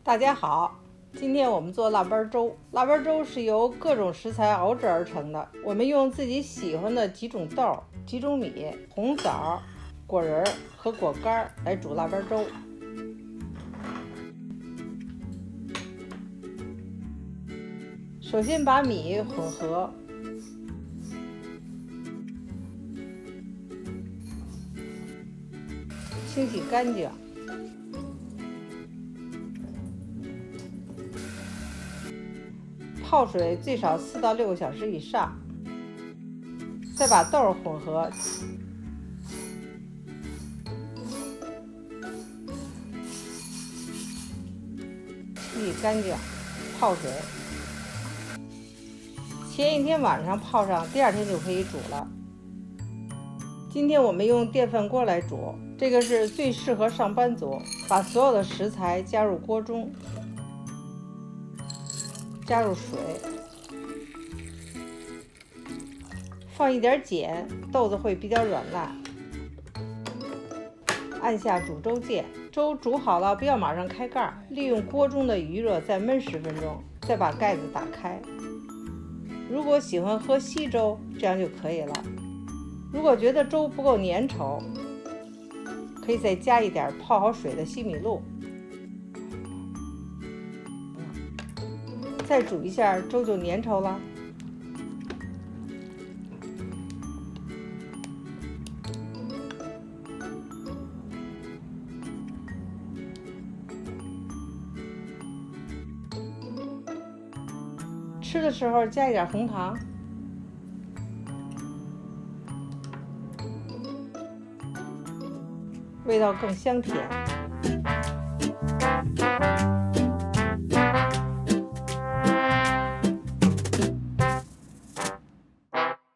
大家好，今天我们做腊八粥。腊八粥是由各种食材熬制而成的，我们用自己喜欢的几种豆、几种米、红枣、果仁和果干来煮腊八粥。首先把米混合，清洗干净，泡水最少4到6个小时以上，再把豆混合，清洗干净，泡水。前一天晚上泡上，第二天就可以煮了。今天我们用电饭锅来煮，这个是最适合上班族。把所有的食材加入锅中，加入水，放一点碱，豆子会比较软烂。按下煮粥键，粥煮好了不要马上开盖，利用锅中的余热再焖10分钟，再把盖子打开。如果喜欢喝稀粥，这样就可以了。如果觉得粥不够粘稠，可以再加一点泡好水的西米露。再煮一下，粥就粘稠了。吃的时候加一点红糖，味道更香甜。